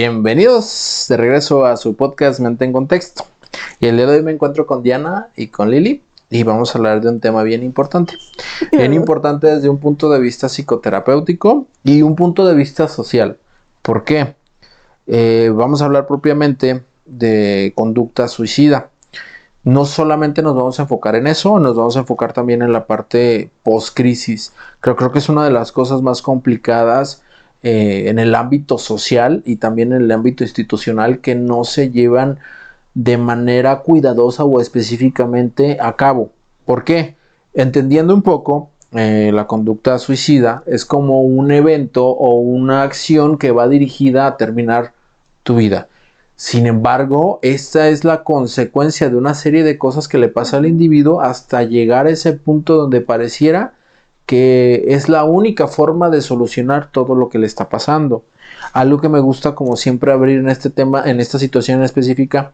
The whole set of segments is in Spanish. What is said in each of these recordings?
Bienvenidos de regreso a su podcast Mente en Contexto. Y el día de hoy me encuentro con Diana y con Lili y vamos a hablar de un tema bien importante. Bien importante desde un punto de vista psicoterapéutico y un punto de vista social. ¿Por qué? Vamos a hablar propiamente de conducta suicida. No solamente nos vamos a enfocar en eso, nos vamos a enfocar también en la parte post-crisis. Creo que es una de las cosas más complicadas en el ámbito social y también en el ámbito institucional que no se llevan de manera cuidadosa o específicamente a cabo. ¿Por qué? Entendiendo un poco, la conducta suicida es como un evento o una acción que va dirigida a terminar tu vida. Sin embargo, esta es la consecuencia de una serie de cosas que le pasa al individuo hasta llegar a ese punto donde pareciera que es la única forma de solucionar todo lo que le está pasando. Algo que me gusta como siempre abrir en este tema, en esta situación específica,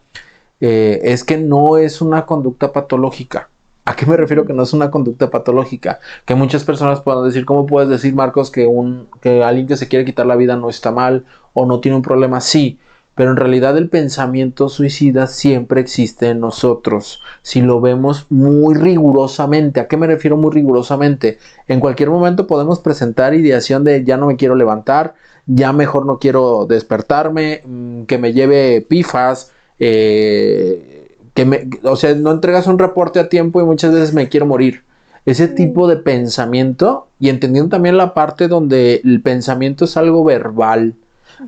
es que no es una conducta patológica. ¿A qué me refiero que no es una conducta patológica? Que muchas personas puedan decir, ¿cómo puedes decir, Marcos, que alguien que se quiere quitar la vida no está mal o no tiene un problema? Sí, pero en realidad el pensamiento suicida siempre existe en nosotros. Si lo vemos muy rigurosamente, ¿a qué me refiero muy rigurosamente? En cualquier momento podemos presentar ideación de ya no me quiero levantar, ya mejor no quiero despertarme, que me lleve pifas, o sea, no entregas un reporte a tiempo y muchas veces me quiero morir. Ese tipo de pensamiento, y entendiendo también la parte donde el pensamiento es algo verbal.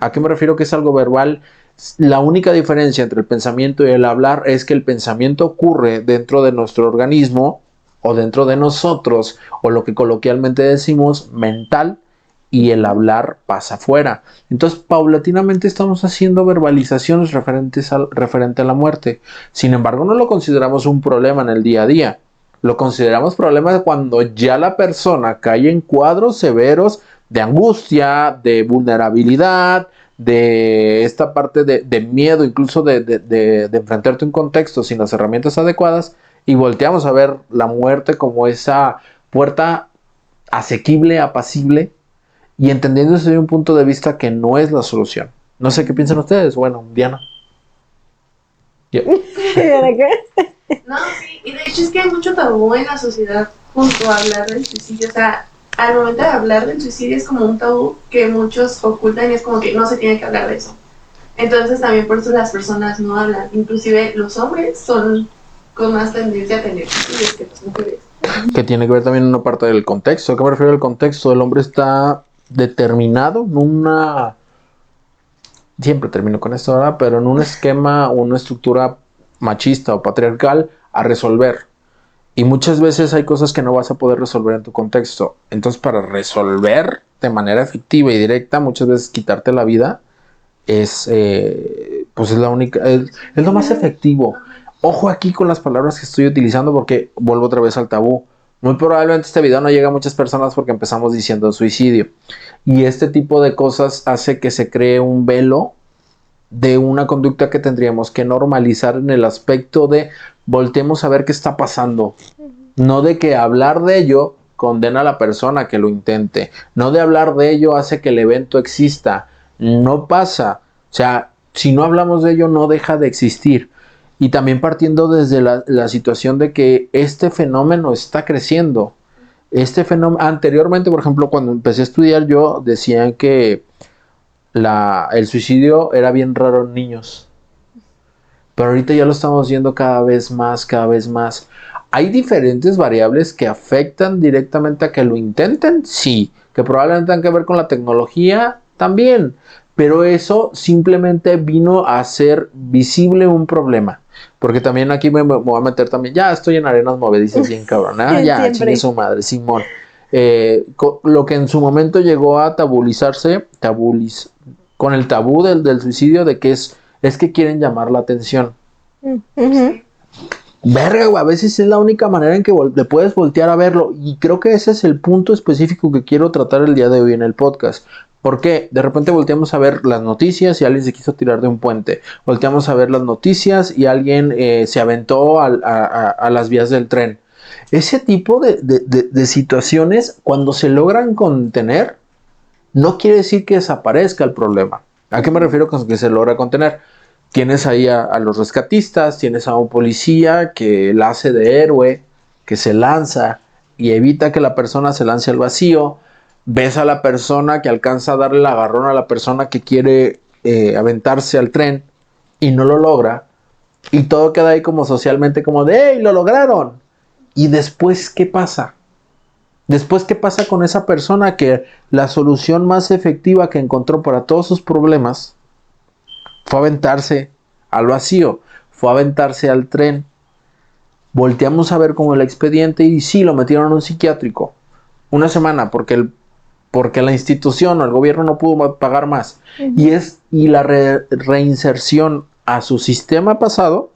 ¿A qué me refiero que es algo verbal? La única diferencia entre el pensamiento y el hablar es que el pensamiento ocurre dentro de nuestro organismo o dentro de nosotros, o lo que coloquialmente decimos mental, y el hablar pasa afuera. Entonces, paulatinamente estamos haciendo verbalizaciones referente a la muerte. Sin embargo, no lo consideramos un problema en el día a día. Lo consideramos problema cuando ya la persona cae en cuadros severos de angustia, de vulnerabilidad, de esta parte de miedo, incluso de enfrentarte a un contexto sin las herramientas adecuadas, y volteamos a ver la muerte como esa puerta asequible, apacible, y entendiendo desde un punto de vista que no es la solución. No sé qué piensan ustedes. Bueno, Diana. Yeah. ¿De qué? No, sí, y de hecho es que hay mucho tabú en la sociedad junto a hablar del suicidio. O sea, al momento de hablar del suicidio es como un tabú que muchos ocultan y es como que no se tiene que hablar de eso. Entonces también por eso las personas no hablan. Inclusive los hombres son con más tendencia a tener suicidios que las mujeres. Que tiene que ver también una parte del contexto. ¿A qué me refiero al contexto? El hombre está determinado en una... Siempre termino con esto, ¿verdad? Pero en un esquema, una estructura machista o patriarcal a resolver. Y muchas veces hay cosas que no vas a poder resolver en tu contexto. Entonces, para resolver de manera efectiva y directa, muchas veces quitarte la vida es, pues es la única, es lo más efectivo. Ojo aquí con las palabras que estoy utilizando porque vuelvo otra vez al tabú. Muy probablemente este video no llega a muchas personas porque empezamos diciendo suicidio. Y este tipo de cosas hace que se cree un velo de una conducta que tendríamos que normalizar en el aspecto de voltemos a ver qué está pasando. No de que hablar de ello condena a la persona que lo intente. No de hablar de ello hace que el evento exista. No pasa. O sea, si no hablamos de ello no deja de existir. Y también partiendo desde la situación de que este fenómeno está creciendo. Este fenómeno, anteriormente, por ejemplo, cuando empecé a estudiar yo, decían que el suicidio era bien raro en niños. Pero ahorita ya lo estamos viendo cada vez más, cada vez más. ¿Hay diferentes variables que afectan directamente a que lo intenten? Sí. ¿Que probablemente tengan que ver con la tecnología? También. Pero eso simplemente vino a hacer visible un problema. Porque también aquí me voy a meter también. Ya estoy en arenas movedizas bien cabrón. Ya, chingue su madre, Simón. Lo que en su momento llegó a tabulizarse, con el tabú del suicidio, de que es que quieren llamar la atención. Uh-huh. Verga, güey, a veces es la única manera en que le puedes voltear a verlo. Y creo que ese es el punto específico que quiero tratar el día de hoy en el podcast. Porque de repente volteamos a ver las noticias y alguien se quiso tirar de un puente. Volteamos a ver las noticias y alguien se aventó a las vías del tren. Ese tipo de situaciones, cuando se logran contener, no quiere decir que desaparezca el problema. ¿A qué me refiero con que se logra contener? Tienes ahí a los rescatistas, tienes a un policía que la hace de héroe, que se lanza y evita que la persona se lance al vacío. Ves a la persona que alcanza a darle el agarrón a la persona que quiere aventarse al tren y no lo logra. Y todo queda ahí como socialmente como de ¡hey, lo lograron! Y después, ¿qué pasa? Después, ¿qué pasa con esa persona que la solución más efectiva que encontró para todos sus problemas fue aventarse al vacío, fue aventarse al tren? Volteamos a ver como el expediente y sí, lo metieron en un psiquiátrico. Una semana porque la institución o el gobierno no pudo pagar más. Y la reinserción a su sistema pasado,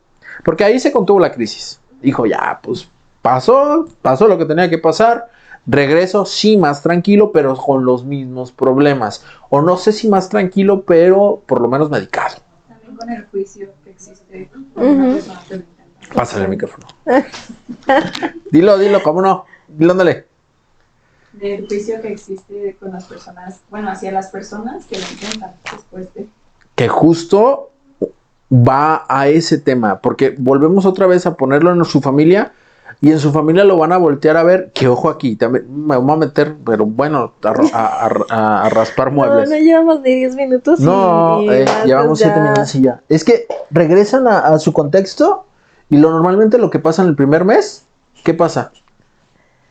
porque ahí se contuvo la crisis. Dijo, ya, pues pasó lo que tenía que pasar. Regreso, sí, más tranquilo, pero con los mismos problemas. O no sé si más tranquilo, pero por lo menos medicado. También con el juicio que existe con una persona que lo intenta. Pásale el micrófono. Dilo, ¿cómo no? Dilo, ándale. Del juicio que existe con las personas, bueno, hacia las personas que lo intentan después de... Que justo va a ese tema, porque volvemos otra vez a ponerlo en su familia y en su familia lo van a voltear a ver, que ojo aquí, también me voy a meter, pero bueno, a raspar muebles. No llevamos ni 10 minutos. No, llevamos 7 minutos y ya. Es que regresan a su contexto y normalmente lo que pasa en el primer mes, ¿qué pasa?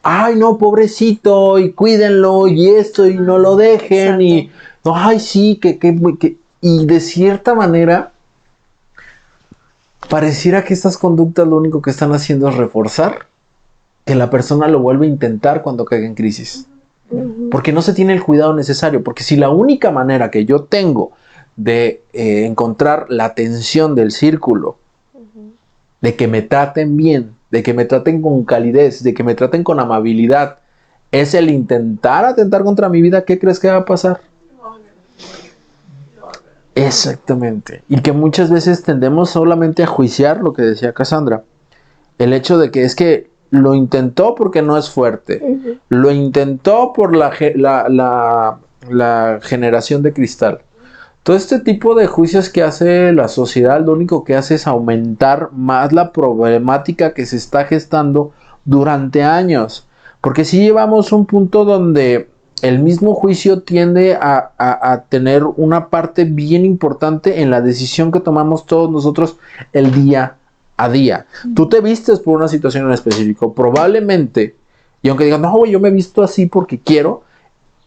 Ay, no, pobrecito, y cuídenlo, y esto, y no lo dejen, exacto. Y ay, sí, y de cierta manera pareciera que estas conductas lo único que están haciendo es reforzar que la persona lo vuelve a intentar cuando caiga en crisis. Porque no se tiene el cuidado necesario, porque si la única manera que yo tengo de encontrar la atención del círculo, de que me traten bien, de que me traten con calidez, de que me traten con amabilidad, es el intentar atentar contra mi vida, ¿qué crees que va a pasar? Exactamente. Y que muchas veces tendemos solamente a juiciar lo que decía Cassandra. El hecho de que es que lo intentó porque no es fuerte. Lo intentó por la generación de cristal. Todo este tipo de juicios que hace la sociedad, lo único que hace es aumentar más la problemática que se está gestando durante años. Porque si llevamos un punto donde el mismo juicio tiende a tener una parte bien importante en la decisión que tomamos todos nosotros el día a día. Tú te vistes por una situación en específico, probablemente, y aunque digas, no, yo me he visto así porque quiero,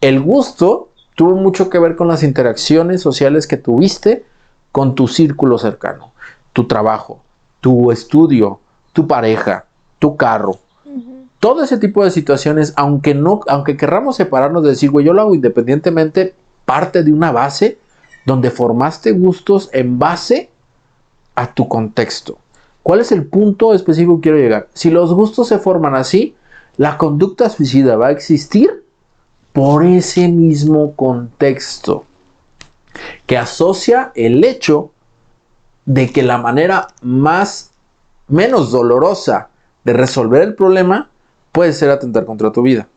el gusto tuvo mucho que ver con las interacciones sociales que tuviste con tu círculo cercano, tu trabajo, tu estudio, tu pareja, tu carro. Todo ese tipo de situaciones, aunque querramos separarnos de decir, güey, yo lo hago independientemente, parte de una base donde formaste gustos en base a tu contexto. ¿Cuál es el punto específico que quiero llegar? Si los gustos se forman así, la conducta suicida va a existir por ese mismo contexto que asocia el hecho de que la manera menos dolorosa de resolver el problema puede ser atentar contra tu vida.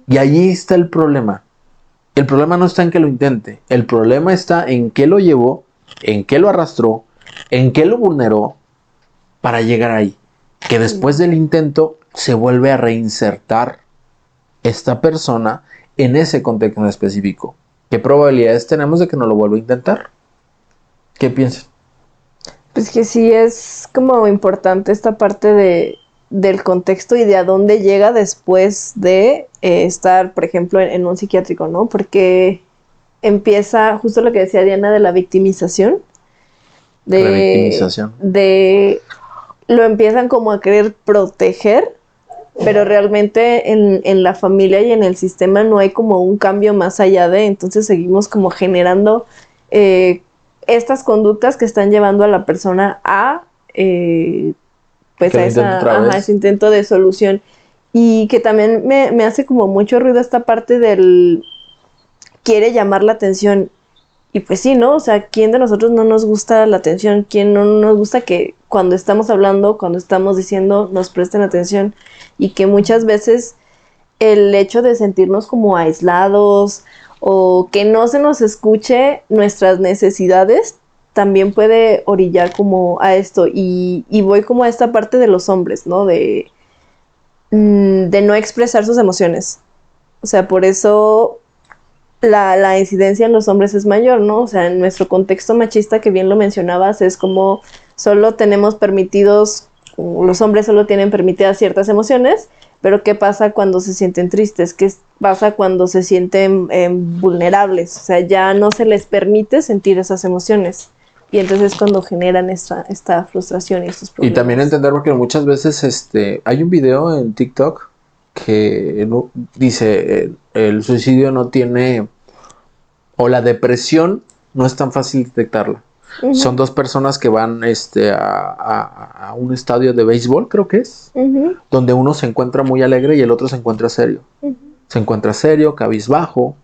Y allí está el problema. El problema no está en que lo intente. El problema está en qué lo llevó, en qué lo arrastró, en qué lo vulneró para llegar ahí. Que después del intento se vuelve a reinsertar esta persona en ese contexto en específico. ¿Qué probabilidades tenemos de que no lo vuelva a intentar? ¿Qué piensas? Pues que sí es como importante esta parte del contexto y de a dónde llega después de estar, por ejemplo, en un psiquiátrico, ¿no? Porque empieza justo lo que decía Diana de la victimización. Lo empiezan como a querer proteger, pero realmente en la familia y en el sistema no hay como un cambio más allá de, entonces seguimos como generando estas conductas que están llevando a la persona a ese intento de solución. Y que también me hace como mucho ruido esta parte del quiere llamar la atención. Y pues sí, ¿no? O sea, ¿quién de nosotros no nos gusta la atención? ¿Quién no nos gusta que cuando estamos hablando, cuando estamos diciendo, nos presten atención? Y que muchas veces el hecho de sentirnos como aislados o que no se nos escuche nuestras necesidades, también puede orillar como a esto. Y voy como a esta parte de los hombres, ¿no? De no expresar sus emociones. O sea, por eso la incidencia en los hombres es mayor, ¿no? O sea, en nuestro contexto machista, que bien lo mencionabas, es como solo tenemos permitidos, los hombres solo tienen permitidas ciertas emociones, pero ¿qué pasa cuando se sienten tristes? ¿Qué pasa cuando se sienten vulnerables? O sea, ya no se les permite sentir esas emociones. Y entonces es cuando generan esta frustración y estos Y problemas. también entender porque muchas veces hay un video en TikTok que dice el suicidio no tiene, o la depresión no es tan fácil detectarla. Uh-huh. Son dos personas que van a un estadio de béisbol, creo que es, Uh-huh. donde uno se encuentra muy alegre y el otro se encuentra serio. Uh-huh. Se encuentra serio, cabizbajo.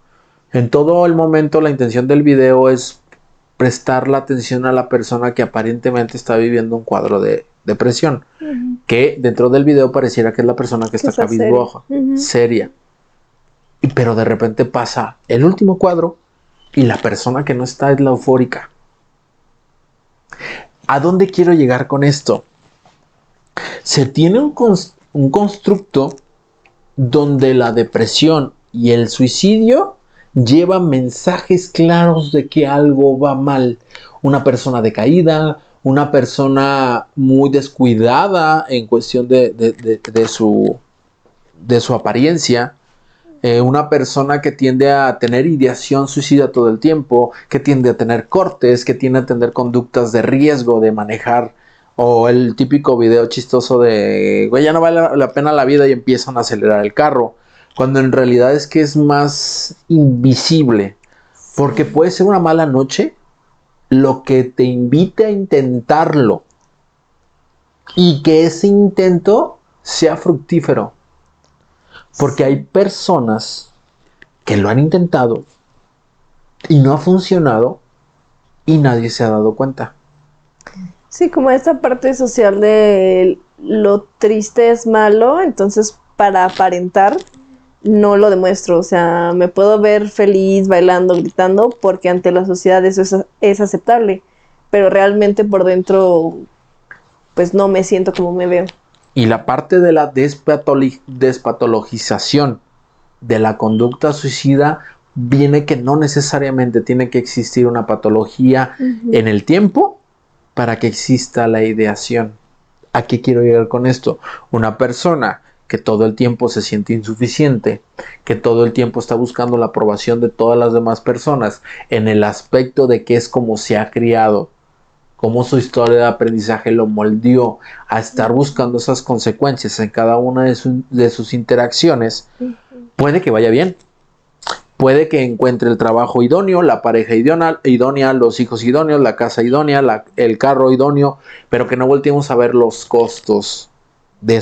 En todo el momento la intención del video es prestar la atención a la persona que aparentemente está viviendo un cuadro de depresión, Uh-huh. que dentro del video pareciera que es la persona que está cabizbaja, Uh-huh. seria. Pero de repente pasa el último cuadro y la persona que no está es la eufórica. ¿A dónde quiero llegar con esto? Se tiene un constructo donde la depresión y el suicidio llevan mensajes claros de que algo va mal. Una persona decaída, una persona muy descuidada en cuestión de su apariencia, una persona que tiende a tener ideación suicida todo el tiempo, que tiende a tener cortes, que tiende a tener conductas de riesgo de manejar, o el típico video chistoso de, güey, ya no vale la pena la vida y empiezan a acelerar el carro, cuando en realidad es que es más invisible, porque puede ser una mala noche lo que te invite a intentarlo y que ese intento sea fructífero. Porque hay personas que lo han intentado y no ha funcionado y nadie se ha dado cuenta. Sí, como esta parte social de lo triste es malo, entonces para aparentar no lo demuestro. O sea, me puedo ver feliz, bailando, gritando, porque ante la sociedad eso es aceptable, pero realmente por dentro pues no me siento como me veo. Y la parte de la despatologización de la conducta suicida viene que no necesariamente tiene que existir una patología en el tiempo para que exista la ideación. ¿A qué quiero llegar con esto? Una persona que todo el tiempo se siente insuficiente, que todo el tiempo está buscando la aprobación de todas las demás personas en el aspecto de que es como se ha criado, cómo su historia de aprendizaje lo moldeó a estar buscando esas consecuencias en cada una de sus interacciones, puede que vaya bien. Puede que encuentre el trabajo idóneo, la pareja idónea, los hijos idóneos, la casa idónea, el carro idóneo, pero que no volteemos a ver los costos de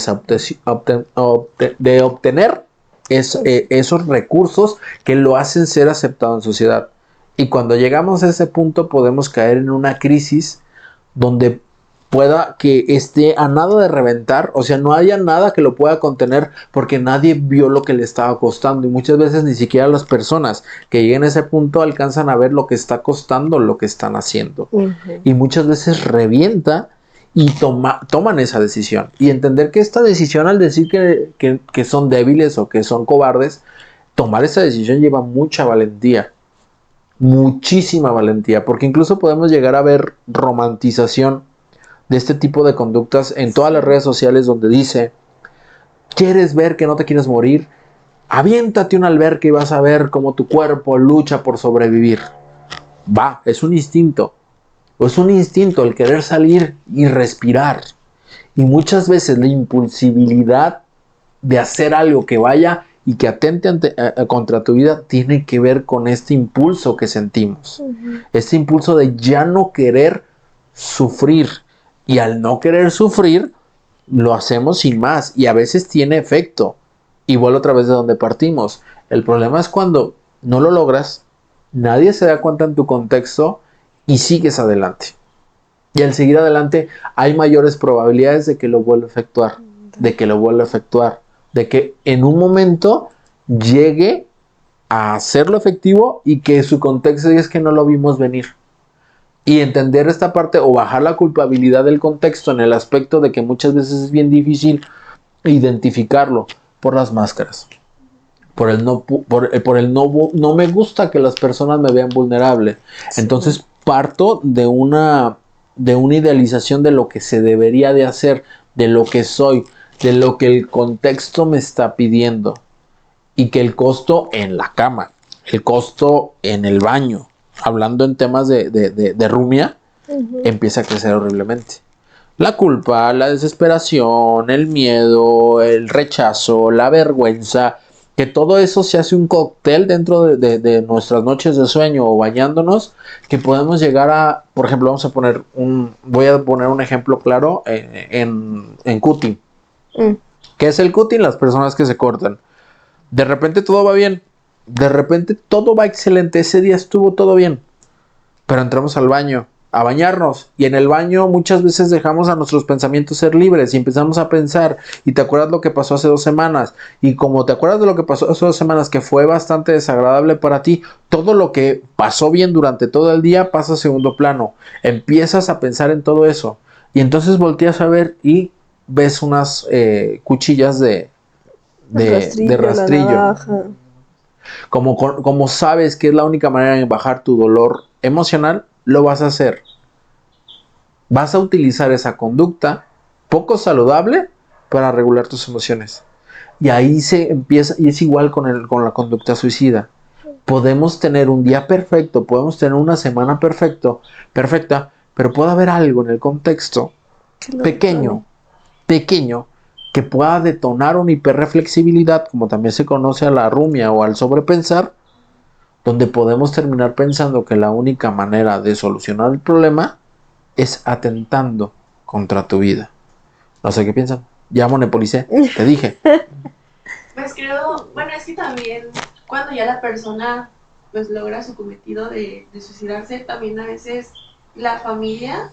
obtener esos recursos que lo hacen ser aceptado en sociedad. Y cuando llegamos a ese punto podemos caer en una crisis donde pueda que esté a nada de reventar, o sea, no haya nada que lo pueda contener porque nadie vio lo que le estaba costando y muchas veces ni siquiera las personas que lleguen a ese punto alcanzan a ver lo que está costando lo que están haciendo. Y muchas veces revienta y toman esa decisión. Y entender que esta decisión, al decir que son débiles o que son cobardes, tomar esa decisión lleva mucha valentía. Muchísima valentía, porque incluso podemos llegar a ver romantización de este tipo de conductas en todas las redes sociales donde dice, ¿quieres ver que no te quieres morir? Aviéntate una alberca y vas a ver cómo tu cuerpo lucha por sobrevivir. Va, es un instinto. Es un instinto el querer salir y respirar. Y muchas veces la impulsibilidad de hacer algo que vaya y que atente contra tu vida tiene que ver con este impulso que sentimos. Este impulso de ya no querer sufrir. Y al no querer sufrir, lo hacemos sin más. Y a veces tiene efecto. Y vuelvo otra vez de donde partimos. El problema es cuando no lo logras, nadie se da cuenta en tu contexto y sigues adelante. Y al seguir adelante hay mayores probabilidades de que lo vuelva a efectuar. De que lo vuelva a efectuar. De que en un momento llegue a hacerlo efectivo y que su contexto es que no lo vimos venir. Y entender esta parte o bajar la culpabilidad del contexto en el aspecto de que muchas veces es bien difícil identificarlo por las máscaras. Por el no me gusta que las personas me vean vulnerable. Sí. Entonces parto de una idealización de lo que se debería de hacer, de lo que soy, de lo que el contexto me está pidiendo. Y que el costo en la cama, el costo en el baño, hablando en temas de rumia, empieza a crecer horriblemente. La culpa, la desesperación, el miedo, el rechazo, la vergüenza, que todo eso se hace un cóctel dentro de nuestras noches de sueño o bañándonos, que podemos llegar a, por ejemplo, voy a poner un ejemplo claro en cutting. ¿Qué es el cutting? Las personas que se cortan. De repente todo va bien, de repente todo va excelente, ese día estuvo todo bien, pero entramos al baño a bañarnos y en el baño muchas veces dejamos a nuestros pensamientos ser libres y empezamos a pensar y te acuerdas lo que pasó hace 2 semanas y como te acuerdas de lo que pasó hace 2 semanas que fue bastante desagradable para ti, todo lo que pasó bien durante todo el día pasa a segundo plano, empiezas a pensar en todo eso y entonces volteas a ver y ves unas cuchillas de rastrillo. Como sabes que es la única manera de bajar tu dolor emocional, lo vas a hacer. Vas a utilizar esa conducta poco saludable para regular tus emociones. Y ahí se empieza, y es igual con la conducta suicida. Podemos tener un día perfecto, podemos tener una semana perfecta, pero puede haber algo en el contexto pequeño, que pueda detonar una hiperreflexibilidad, como también se conoce a la rumia o al sobrepensar, donde podemos terminar pensando que la única manera de solucionar el problema es atentando contra tu vida. No sé qué piensan. Ya monopolicé, te dije. Pues creo, bueno, es que también cuando ya la persona pues logra su cometido de suicidarse, también a veces la familia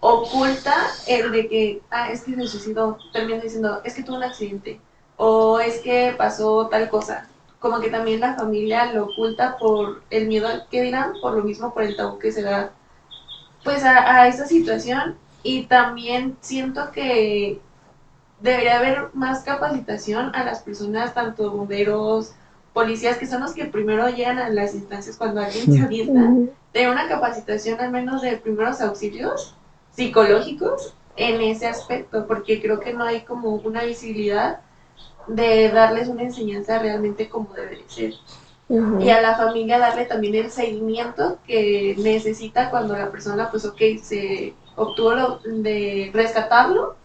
oculta el de que, es que se suicidó, termina diciendo, es que tuvo un accidente, o es que pasó tal cosa. Como que también la familia lo oculta por el miedo al que dirán, por lo mismo, por el tabú que se da pues a esta situación. Y también siento que debería haber más capacitación a las personas, tanto bomberos, policías, que son los que primero llegan a las instancias cuando alguien se avienta, de una capacitación al menos de primeros auxilios psicológicos en ese aspecto, porque creo que no hay como una visibilidad de darles una enseñanza realmente como debe ser. Y a la familia darle también el seguimiento que necesita cuando la persona, pues ok, se obtuvo de rescatarlo,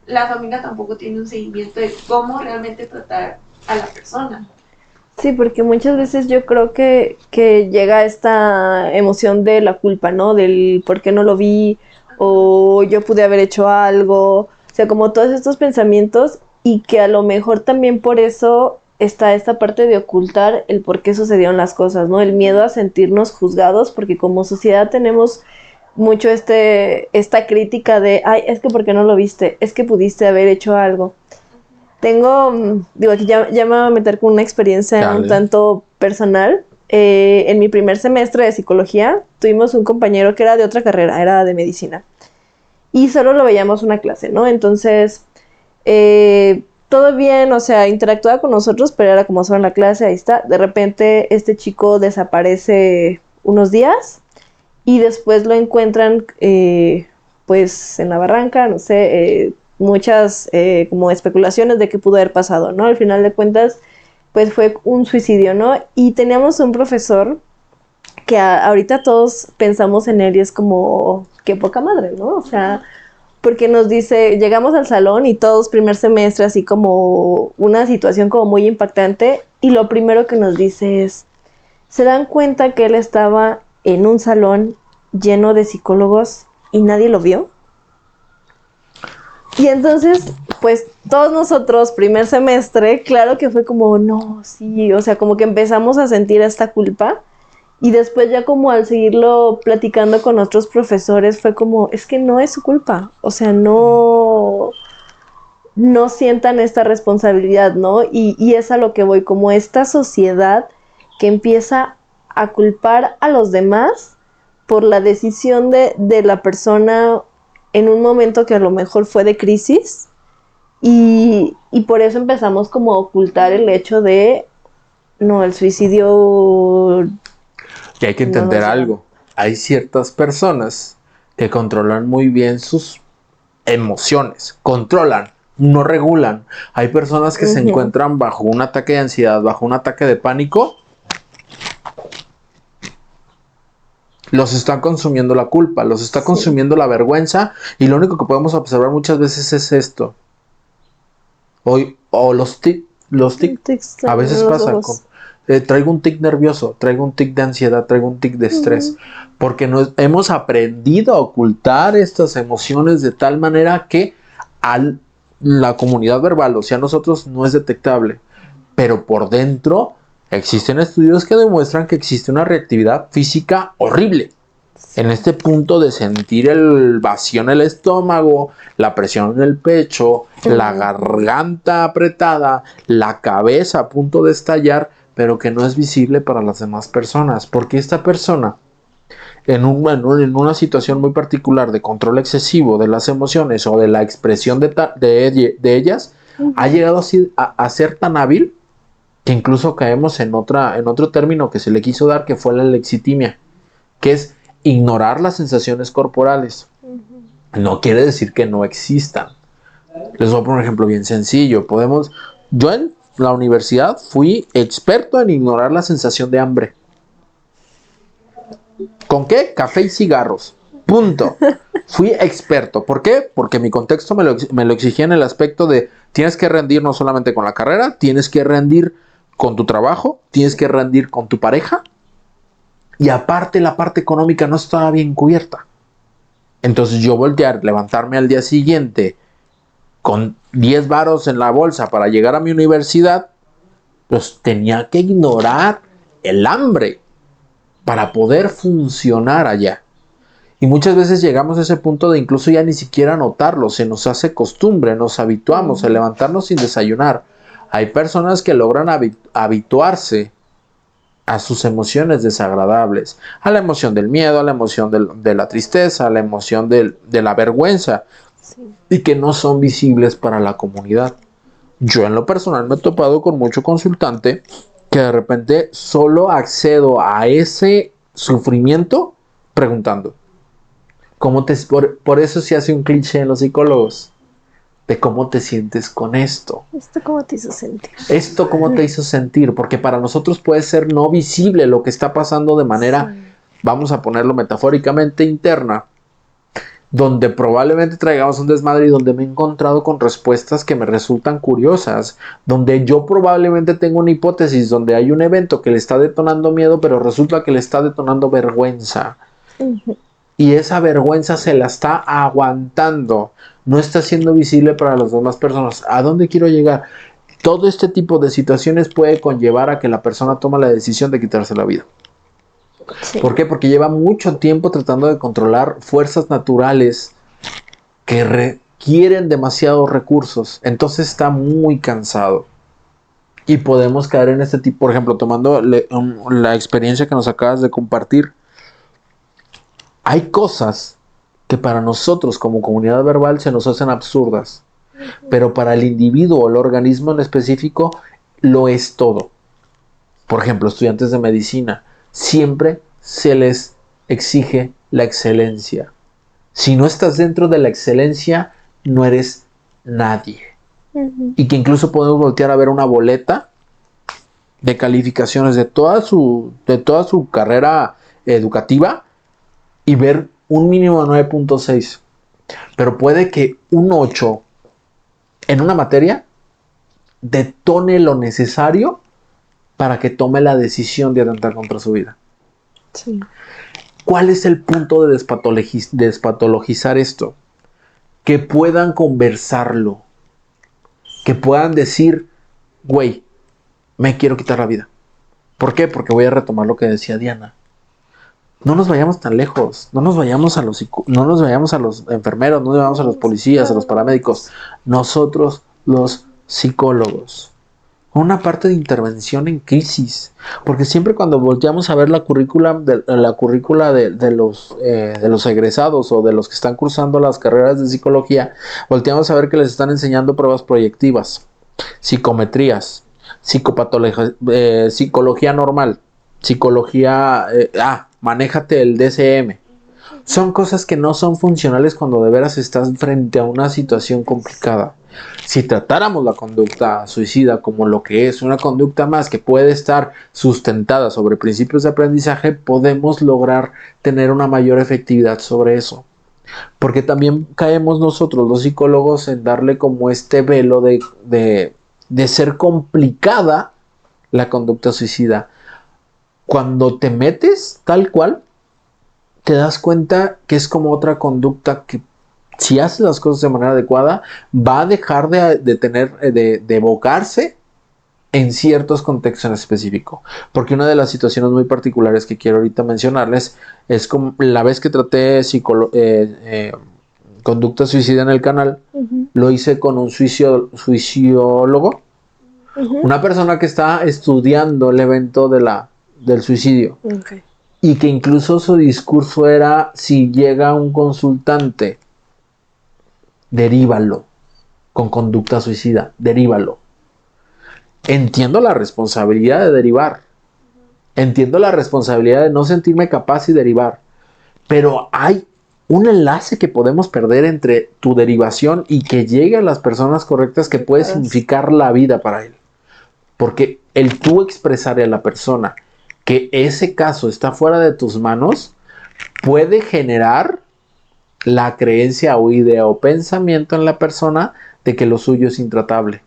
la familia tampoco tiene un seguimiento de cómo realmente tratar a la persona. Sí, porque muchas veces yo creo que llega esta emoción de la culpa, ¿no? Del por qué no lo vi, o yo pude haber hecho algo, o sea, como todos estos pensamientos, y que a lo mejor también por eso está esta parte de ocultar el por qué sucedieron las cosas, ¿no? El miedo a sentirnos juzgados, porque como sociedad tenemos mucho esta crítica de, ay, es que ¿por qué no lo viste? Es que pudiste haber hecho algo. Digo, aquí ya me voy a meter con una experiencia Dale. un tanto personal. En mi primer semestre de psicología tuvimos un compañero que era de otra carrera, era de medicina. Y solo lo veíamos una clase, ¿no? Entonces, todo bien, o sea, interactuaba con nosotros, pero era como solo en la clase, ahí está. De repente, este chico desaparece unos días y después lo encuentran, pues, en la barranca, no sé, muchas como especulaciones de qué pudo haber pasado, ¿no? Al final de cuentas, pues fue un suicidio, ¿no? Y teníamos un profesor que ahorita todos pensamos en él y es como, qué poca madre, ¿no? O sea, porque nos dice, llegamos al salón y todos primer semestre, así como una situación como muy impactante, y lo primero que nos dice es, ¿se dan cuenta que él estaba en un salón lleno de psicólogos y nadie lo vio? Y entonces, pues todos nosotros, primer semestre, claro que fue como, no, sí, o sea, como que empezamos a sentir esta culpa. Y después ya como al seguirlo platicando con otros profesores fue como, es que no es su culpa, o sea, no sientan esta responsabilidad, ¿no? Y es a lo que voy, como esta sociedad que empieza a culpar a los demás por la decisión de la persona en un momento que a lo mejor fue de crisis, y por eso empezamos como a ocultar el hecho de, no, el suicidio... Y hay que No entender nos lleva. algo. Hay ciertas personas que controlan muy bien sus emociones. Controlan, no regulan. Hay personas que se Ujú. encuentran bajo un ataque de ansiedad, bajo un ataque de pánico. Los está consumiendo la culpa, los está consumiendo la vergüenza, y lo único que podemos observar muchas veces es esto. O los tic, a veces Los pasa ojos. traigo un tic nervioso, traigo un tic de ansiedad, traigo un tic de estrés, porque hemos aprendido a ocultar estas emociones de tal manera que la comunidad verbal, o sea, nosotros, no es detectable, pero por dentro existen estudios que demuestran que existe una reactividad física horrible. En este punto de sentir el vacío en el estómago, la presión en el pecho, la garganta apretada, la cabeza a punto de estallar, pero que no es visible para las demás personas, porque esta persona, en una situación muy particular de control excesivo de las emociones o de la expresión de ellas, ha llegado a ser tan hábil que incluso caemos en otro término que se le quiso dar, que fue la lexitimia, que es ignorar las sensaciones corporales. No quiere decir que no existan. Les voy a poner un ejemplo bien sencillo. Yo en la universidad fui experto en ignorar la sensación de hambre. ¿Con qué? Café y cigarros. Punto. Fui experto. ¿Por qué? Porque mi contexto me lo exigía en el aspecto de tienes que rendir no solamente con la carrera, tienes que rendir con tu trabajo, tienes que rendir con tu pareja, y aparte la parte económica no estaba bien cubierta. Entonces yo voltear, levantarme al día siguiente con 10 varos en la bolsa para llegar a mi universidad, pues tenía que ignorar el hambre para poder funcionar allá. Y muchas veces llegamos a ese punto de incluso ya ni siquiera notarlo, se nos hace costumbre, nos habituamos a levantarnos sin desayunar. Hay personas que logran habituarse a sus emociones desagradables, a la emoción del miedo, a la emoción de la tristeza, a la emoción de la vergüenza, y que no son visibles para la comunidad. Yo en lo personal me he topado con mucho consultante que de repente solo accedo a ese sufrimiento preguntando. Por eso se hace un cliché en los psicólogos de cómo te sientes con esto. ¿Esto cómo te hizo sentir? Esto cómo te hizo sentir, porque para nosotros puede ser no visible lo que está pasando de manera, vamos a ponerlo metafóricamente, interna, donde probablemente traigamos un desmadre y donde me he encontrado con respuestas que me resultan curiosas, donde yo probablemente tengo una hipótesis, donde hay un evento que le está detonando miedo, pero resulta que le está detonando vergüenza. Y esa vergüenza se la está aguantando, no está siendo visible para las demás personas. ¿A dónde quiero llegar? Todo este tipo de situaciones puede conllevar a que la persona tome la decisión de quitarse la vida. Sí. ¿Por qué? Porque lleva mucho tiempo tratando de controlar fuerzas naturales que requieren demasiados recursos. Entonces está muy cansado. Y podemos caer en este tipo, por ejemplo, tomando la experiencia que nos acabas de compartir. Hay cosas que para nosotros como comunidad verbal se nos hacen absurdas, pero para el individuo o el organismo en específico lo es todo. Por ejemplo, estudiantes de medicina, siempre se les exige la excelencia. Si no estás dentro de la excelencia, no eres nadie. Y que incluso podemos voltear a ver una boleta de calificaciones de toda su carrera educativa y ver un mínimo de 9.6. Pero puede que un 8 en una materia detone lo necesario para que tome la decisión de atentar contra su vida. Sí. ¿Cuál es el punto de despatologizar esto? Que puedan conversarlo. Que puedan decir, güey, me quiero quitar la vida. ¿Por qué? Porque voy a retomar lo que decía Diana. No nos vayamos tan lejos, no nos vayamos a los enfermeros, no nos vayamos a los policías, a los paramédicos. Nosotros, los psicólogos, una parte de intervención en crisis, porque siempre cuando volteamos a ver la currícula de los egresados o de los que están cursando las carreras de psicología, volteamos a ver que les están enseñando pruebas proyectivas, psicometrías, psicología normal, manéjate el DSM. Son cosas que no son funcionales cuando de veras estás frente a una situación complicada. Si tratáramos la conducta suicida como lo que es, una conducta más que puede estar sustentada sobre principios de aprendizaje, podemos lograr tener una mayor efectividad sobre eso. Porque también caemos nosotros, los psicólogos, en darle como este velo de ser complicada la conducta suicida. Cuando te metes tal cual, te das cuenta que es como otra conducta que, si haces las cosas de manera adecuada, va a dejar de evocarse en ciertos contextos en específico. Porque una de las situaciones muy particulares que quiero ahorita mencionarles es como la vez que traté conducta suicida en el canal, lo hice con un suiciólogo, una persona que está estudiando el evento del suicidio. Okay. Y que incluso su discurso era: si llega un consultante, deríbalo con conducta suicida, deríbalo. Entiendo la responsabilidad de derivar, entiendo la responsabilidad de no sentirme capaz y derivar, pero hay un enlace que podemos perder entre tu derivación y que llegue a las personas correctas, que puede significar la vida para él. Porque el tú expresarle a la persona que ese caso está fuera de tus manos puede generar la creencia o idea o pensamiento en la persona de que lo suyo es intratable.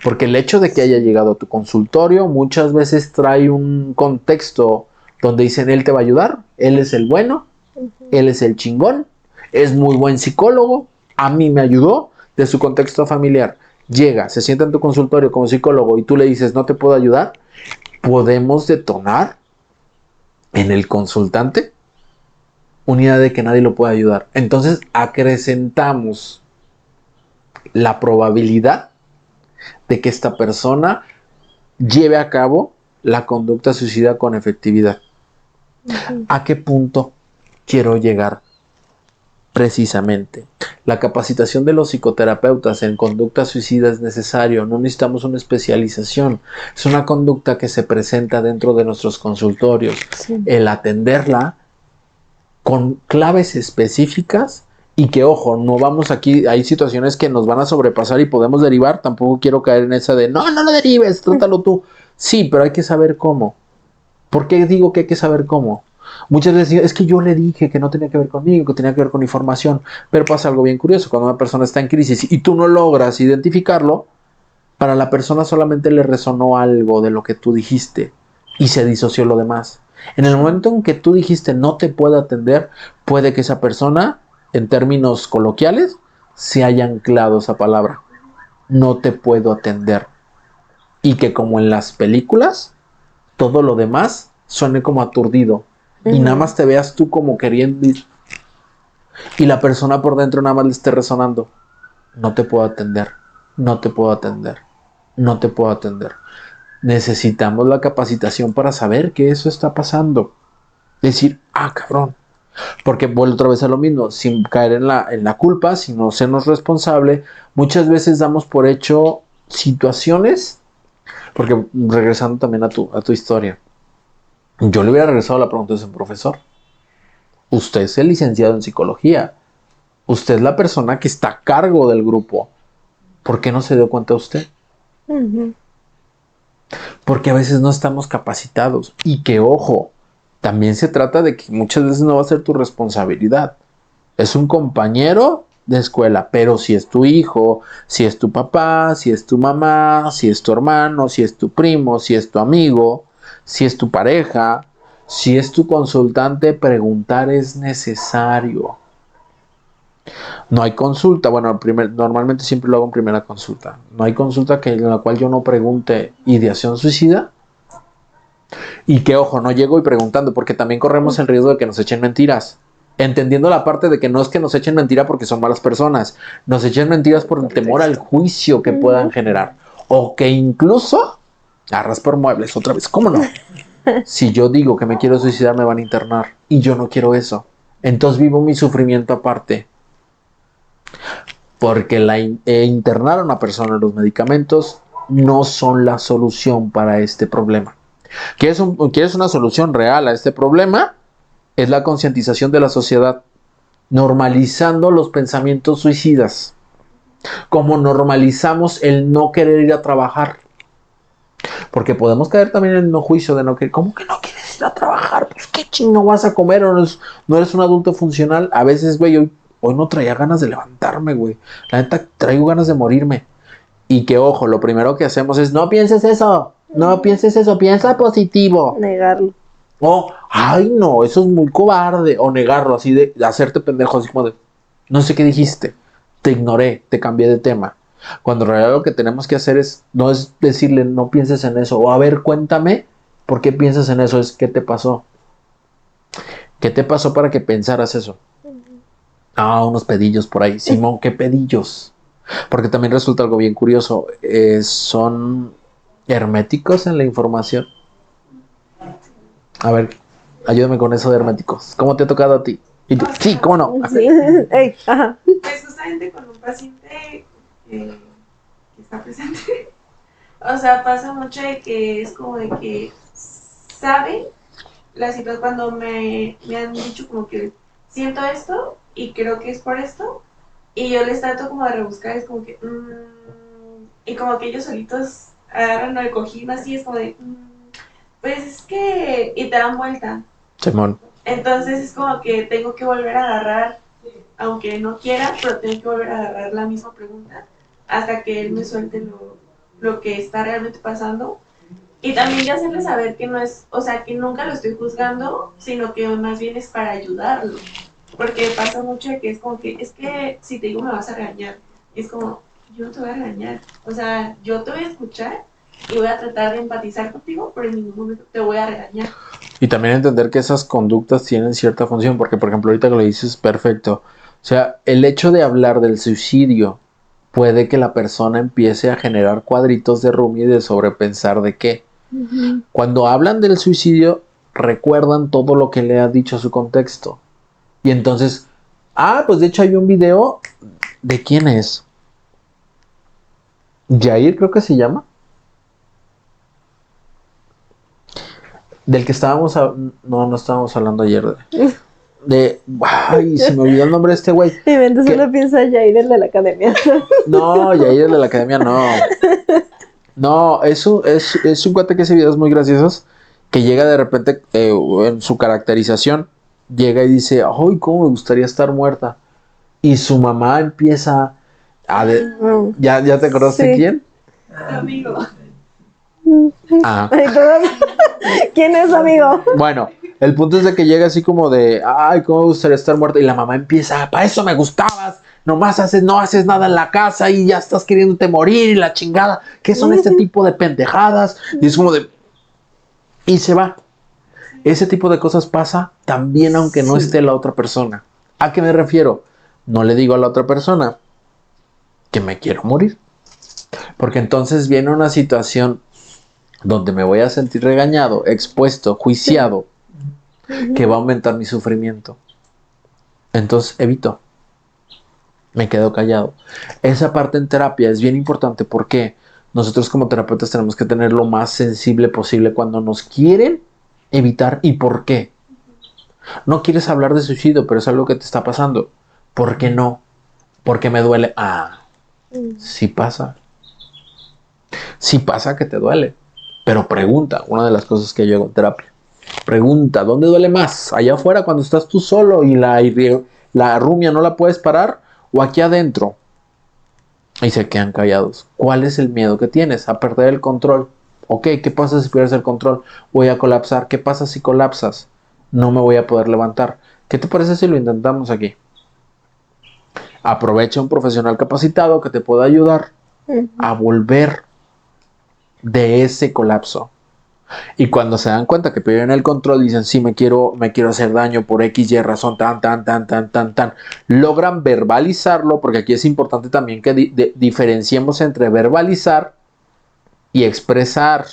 Porque el hecho de que haya llegado a tu consultorio muchas veces trae un contexto donde dicen: él te va a ayudar, él es el bueno, él es el chingón, es muy buen psicólogo, a mí me ayudó. De su contexto familiar llega, se sienta en tu consultorio como psicólogo y tú le dices: no te puedo ayudar. Podemos detonar en el consultante una idea de que nadie lo puede ayudar. Entonces acrecentamos la probabilidad de que esta persona lleve a cabo la conducta suicida con efectividad. ¿A qué punto quiero llegar? Precisamente, la capacitación de los psicoterapeutas en conducta suicida es necesario. No necesitamos una especialización. Es una conducta que se presenta dentro de nuestros consultorios. Sí. El atenderla con claves específicas y que, ojo, no vamos aquí, hay situaciones que nos van a sobrepasar y podemos derivar. Tampoco quiero caer en esa de no lo derives, trátalo tú. Sí, pero hay que saber cómo. ¿Por qué digo que hay que saber cómo? Muchas veces es que yo le dije que no tenía que ver conmigo, que tenía que ver con información. Pero pasa algo bien curioso: cuando una persona está en crisis y tú no logras identificarlo, para la persona solamente le resonó algo de lo que tú dijiste y se disoció lo demás. En el momento en que tú dijiste no te puedo atender, puede que esa persona, en términos coloquiales, se haya anclado esa palabra: no te puedo atender. Y que, como en las películas, todo lo demás suene como aturdido. Y nada más te veas tú como queriendo ir. Y la persona por dentro nada más le esté resonando: no te puedo atender, no te puedo atender, no te puedo atender. Necesitamos la capacitación para saber que eso está pasando. Decir: cabrón. Porque vuelvo otra vez a lo mismo, sin caer en la culpa, sin no sernos responsable. Muchas veces damos por hecho situaciones. Porque regresando también a tu historia, yo le hubiera regresado la pregunta a ese profesor: usted es el licenciado en psicología, usted es la persona que está a cargo del grupo, ¿por qué no se dio cuenta usted? Porque a veces no estamos capacitados. Y que, ojo, también se trata de que muchas veces no va a ser tu responsabilidad. Es un compañero de escuela, pero si es tu hijo, si es tu papá, si es tu mamá, si es tu hermano, si es tu primo, si es tu amigo, si es tu pareja, si es tu consultante, preguntar es necesario. No hay consulta, bueno, normalmente siempre lo hago en primera consulta. No hay consulta en la cual yo no pregunte ideación suicida. Y que, ojo, no llego y preguntando, porque también corremos el riesgo de que nos echen mentiras. Entendiendo la parte de que no es que nos echen mentira porque son malas personas, nos echen mentiras por el temor al juicio que puedan generar. O que incluso arras por muebles otra vez. ¿Cómo no? Si yo digo que me quiero suicidar, me van a internar. Y yo no quiero eso. Entonces vivo mi sufrimiento aparte. Porque internar a una persona en los medicamentos no son la solución para este problema. ¿Quieres una solución real a este problema? Es la concientización de la sociedad, normalizando los pensamientos suicidas, como normalizamos el no querer ir a trabajar. Porque podemos caer también en el no juicio de no querer. ¿Cómo que no quieres ir a trabajar? Pues qué chingo vas a comer, o no eres un adulto funcional. A veces, güey, hoy no traía ganas de levantarme, güey. La neta, traigo ganas de morirme. Y que, ojo, lo primero que hacemos es, no pienses eso, piensa positivo. Negarlo. O, ay, no, eso es muy cobarde. O negarlo, así de hacerte pendejo, así como de, no sé qué dijiste, te ignoré, te cambié de tema. Cuando en realidad lo que tenemos que hacer no es decirle, no pienses en eso, o a ver, cuéntame, ¿por qué piensas en eso? Es, ¿qué te pasó? ¿Qué te pasó para que pensaras eso? Unos pedillos por ahí. Simón, ¿qué pedillos? Porque también resulta algo bien curioso. Son herméticos en la información. A ver, ayúdame con eso de herméticos. ¿Cómo te ha tocado a ti? ¿Y tú? Sí, ¿cómo no? Sí. Ey, ajá. Pues justamente con un paciente que está presente. O sea, pasa mucho de que es como de que saben la situación cuando me han dicho como que siento esto y creo que es por esto y yo les trato como de rebuscar, es como que y como que ellos solitos agarran el cojín así, es como de pues es que y te dan vuelta. Simón. Entonces es como que tengo que volver a agarrar, aunque no quiera, pero tengo que volver a agarrar la misma pregunta hasta que él me suelte lo que está realmente pasando. Y también de hacerle saber que no es, o sea, que nunca lo estoy juzgando, sino que más bien es para ayudarlo. Porque pasa mucho de que es como que, es que si te digo me vas a regañar. Y es como, yo no te voy a regañar. O sea, yo te voy a escuchar y voy a tratar de empatizar contigo, pero en ningún momento te voy a regañar. Y también entender que esas conductas tienen cierta función, porque por ejemplo ahorita que lo dices perfecto. O sea, el hecho de hablar del suicidio puede que la persona empiece a generar cuadritos de Rumi y de sobrepensar de qué. Uh-huh. Cuando hablan del suicidio, recuerdan todo lo que le ha dicho a su contexto. Y entonces, pues de hecho hay un video, ¿de quién es? Jair creo que se llama. Del que estábamos, no estábamos hablando ayer. Ay, se me olvidó el nombre de este güey. Mi mente solo piensa Jair, el de la academia. No, Jair, el de la academia, no. No, es un cuate que hace videos muy graciosos, que llega de repente, en su caracterización, llega y dice, ay, cómo me gustaría estar muerta. Y su mamá empieza a... ¿Ya te acordaste de quién? Amigo. ¿Quién es amigo? Bueno, el punto es de que llega así como de, ay, cómo me gustaría estar muerta. Y la mamá empieza, para eso me gustabas. Nomás no haces nada en la casa y ya estás queriéndote morir y la chingada. ¿Qué son este tipo de pendejadas? Y es como de... Y se va. Ese tipo de cosas pasa también aunque no esté la otra persona. ¿A qué me refiero? No le digo a la otra persona que me quiero morir. Porque entonces viene una situación donde me voy a sentir regañado, expuesto, juiciado, que va a aumentar mi sufrimiento. Entonces evito. Me quedo callado. Esa parte en terapia es bien importante porque nosotros como terapeutas tenemos que tener lo más sensible posible cuando nos quieren evitar. ¿Y por qué? No quieres hablar de suicidio, pero es algo que te está pasando. ¿Por qué no? Porque me duele. Sí pasa. Sí pasa que te duele. Pero pregunta, una de las cosas que yo hago en terapia. Pregunta, ¿dónde duele más? ¿Allá afuera cuando estás tú solo y la rumia no la puedes parar? ¿O aquí adentro? Y se quedan callados. ¿Cuál es el miedo que tienes? A perder el control. Ok, ¿qué pasa si pierdes el control? Voy a colapsar. ¿Qué pasa si colapsas? No me voy a poder levantar. ¿Qué te parece si lo intentamos aquí? Aprovecha un profesional capacitado que te pueda ayudar a volver de ese colapso. Y cuando se dan cuenta que pierden el control, dicen, sí, me quiero hacer daño por X, Y razón, tan. Logran verbalizarlo, porque aquí es importante también que diferenciemos entre verbalizar y expresar,